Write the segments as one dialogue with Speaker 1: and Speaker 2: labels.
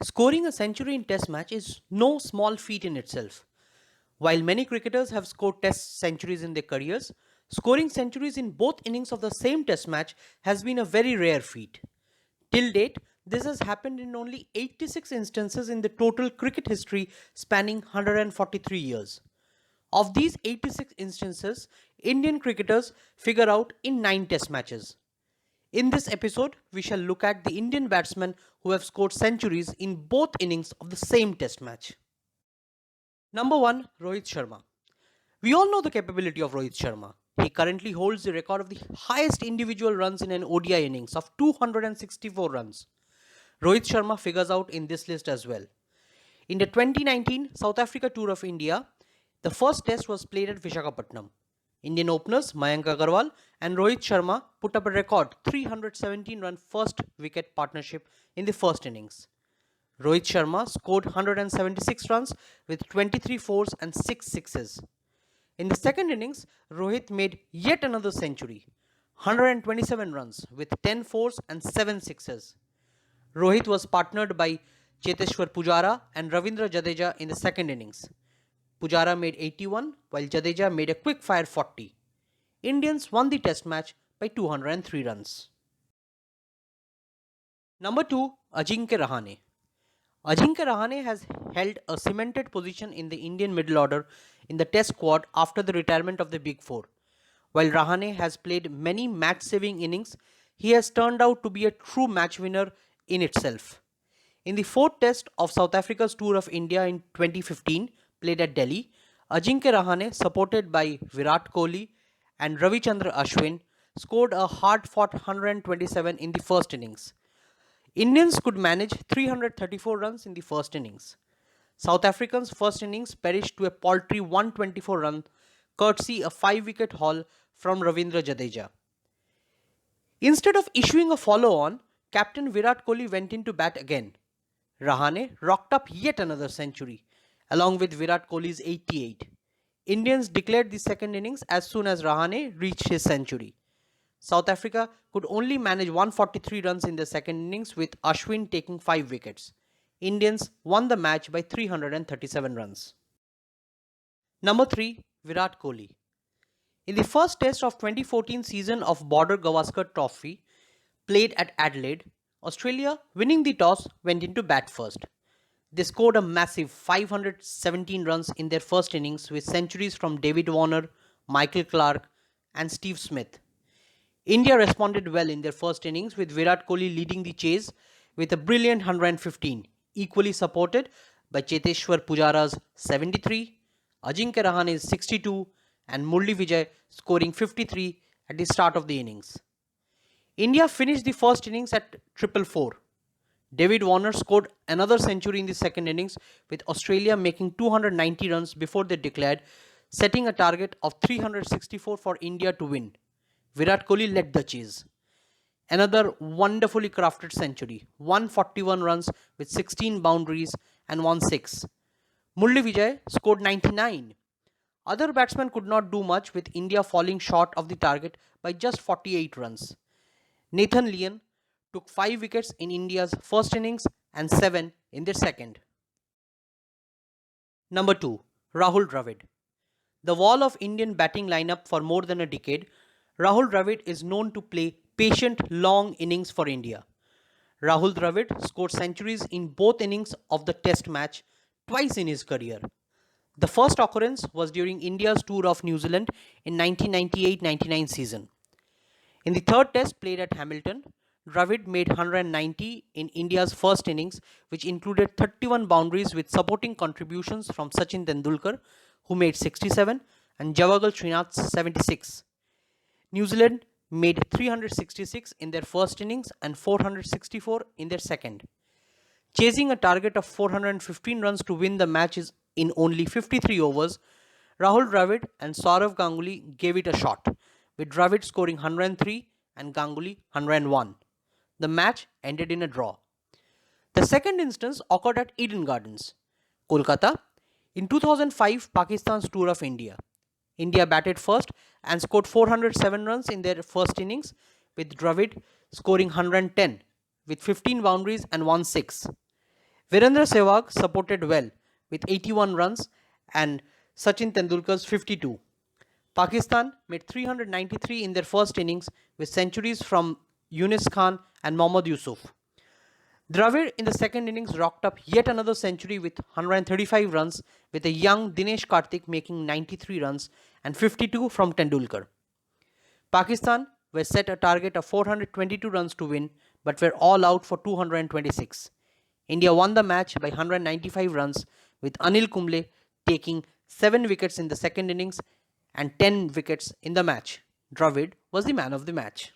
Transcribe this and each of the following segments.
Speaker 1: Scoring a century in Test match is no small feat in itself. While many cricketers have scored Test centuries in their careers, scoring centuries in both innings of the same Test match has been a very rare feat. Till date, this has happened in only 86 instances in the total cricket history spanning 143 years. Of these 86 instances, Indian cricketers figure out in 9 Test matches. In this episode, we shall look at the Indian batsmen who have scored centuries in both innings of the same Test match. Number 1, Rohit Sharma. We all know the capability of Rohit Sharma. He currently holds the record of the highest individual runs in an ODI innings of 264 runs. Rohit Sharma figures out in this list as well. In the 2019 South Africa Tour of India, the first test was played at Visakhapatnam. Indian openers Mayank Agarwal and Rohit Sharma put up a record 317-run first wicket partnership in the first innings. Rohit Sharma scored 176 runs with 23 fours and 6 sixes. In the second innings, Rohit made yet another century, 127 runs with 10 fours and 7 sixes. Rohit was partnered by Cheteshwar Pujara and Ravindra Jadeja in the second innings. Pujara made 81 while Jadeja made a quick fire 40. Indians won the test match by 203 runs. Number 2, Ajinkya Rahane. Ajinkya Rahane has held a cemented position in the Indian middle order in the test squad after the retirement of the Big Four. While Rahane has played many match-saving innings, he has turned out to be a true match winner in itself. In the fourth test of South Africa's Tour of India in 2015, played at Delhi, Ajinkya Rahane, supported by Virat Kohli and Ravichandra Ashwin, scored a hard-fought 127 in the first innings. Indians could manage 334 runs in the first innings. South Africans' first innings perished to a paltry 124 run, courtesy a 5-wicket haul from Ravindra Jadeja. Instead of issuing a follow-on, Captain Virat Kohli went in to bat again. Rahane rocked up yet another century, along with Virat Kohli's 88. Indians declared the second innings as soon as Rahane reached his century. South Africa could only manage 143 runs in the second innings with Ashwin taking 5 wickets. Indians won the match by 337 runs. Number 3, Virat Kohli. In the first test of 2014 season of Border Gavaskar Trophy, played at Adelaide, Australia, winning the toss, went into bat first. They scored a massive 517 runs in their first innings with centuries from David Warner, Michael Clarke and Steve Smith. India responded well in their first innings with Virat Kohli leading the chase with a brilliant 115, equally supported by Cheteshwar Pujara's 73, Ajinkya Rahane's 62 and Murli Vijay scoring 53 at the start of the innings. India finished the first innings at 444. David Warner scored another century in the second innings with Australia making 290 runs before they declared, setting a target of 364 for India to win. Virat Kohli led the chase. Another wonderfully crafted century, 141 runs with 16 boundaries and 1 6. Murli Vijay scored 99. Other batsmen could not do much with India falling short of the target by just 48 runs. Nathan Lyon took 5 wickets in India's first innings and 7 in their second. Number 2, Rahul Dravid. The wall of Indian batting lineup for more than a decade, Rahul Dravid is known to play patient, long innings for India. Rahul Dravid scored centuries in both innings of the Test match twice in his career. The first occurrence was during India's tour of New Zealand in 1998-99 season. In the third Test played at Hamilton, Dravid made 190 in India's first innings, which included 31 boundaries with supporting contributions from Sachin Tendulkar, who made 67, and Javagal Srinath's 76. New Zealand made 366 in their first innings and 464 in their second. Chasing a target of 415 runs to win the matches in only 53 overs, Rahul Dravid and Saurav Ganguly gave it a shot, with Dravid scoring 103 and Ganguly 101. The match ended in a draw. The second instance occurred at Eden Gardens, Kolkata, in 2005 Pakistan's Tour of India. India batted first and scored 407 runs in their first innings, with Dravid scoring 110 with 15 boundaries and 1 6. Virendra Sehwag supported well with 81 runs and Sachin Tendulkar's 52. Pakistan made 393 in their first innings with centuries from Yunus Khan and Mohammad Yusuf. Dravid in the second innings rocked up yet another century with 135 runs, with a young Dinesh Karthik making 93 runs and 52 from Tendulkar. Pakistan were set a target of 422 runs to win but were all out for 226. India won the match by 195 runs with Anil Kumble taking 7 wickets in the second innings and 10 wickets in the match. Dravid was the man of the match.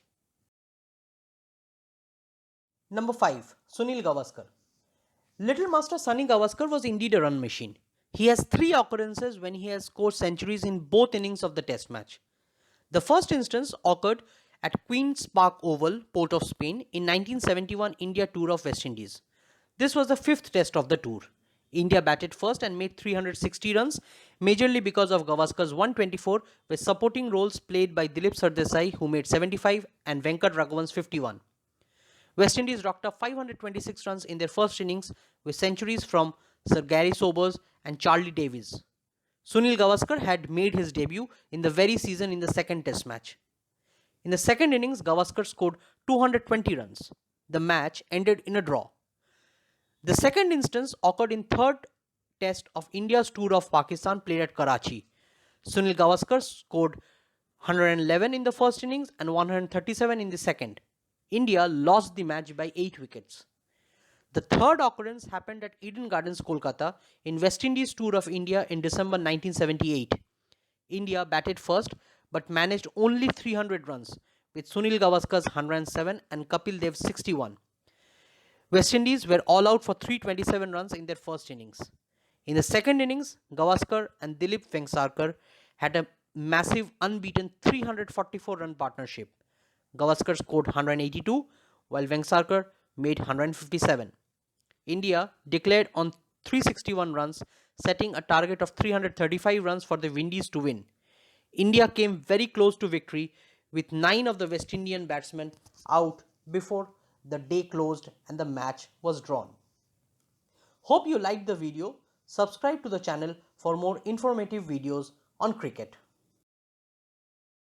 Speaker 1: Number 5. Sunil Gavaskar. Little Master Sunil Gavaskar was indeed a run machine. He has 3 occurrences when he has scored centuries in both innings of the test match. The first instance occurred at Queen's Park Oval, Port of Spain, in 1971 India tour of West Indies. This was the 5th test of the tour. India batted first and made 360 runs, majorly because of Gavaskar's 124, with supporting roles played by Dilip Sardesai, who made 75, and Venkat Raghavan's 51. West Indies rocked up 526 runs in their first innings with centuries from Sir Gary Sobers and Charlie Davies. Sunil Gavaskar had made his debut in the very season in the second test match. In the second innings, Gavaskar scored 220 runs. The match ended in a draw. The second instance occurred in third test of India's tour of Pakistan played at Karachi. Sunil Gavaskar scored 111 in the first innings and 137 in the second. India lost the match by 8 wickets. The third occurrence happened at Eden Gardens, Kolkata in West Indies tour of India in December 1978. India batted first but managed only 300 runs with Sunil Gavaskar's 107 and Kapil Dev's 61. West Indies were all out for 327 runs in their first innings. In the second innings, Gavaskar and Dilip Vengsarkar had a massive unbeaten 344 run partnership. Gavaskar scored 182 while Vengsarkar made 157. India declared on 361 runs, setting a target of 335 runs for the Windies to win. India came very close to victory with 9 of the West Indian batsmen out before the day closed and the match was drawn. Hope you liked the video. Subscribe to the channel for more informative videos on cricket.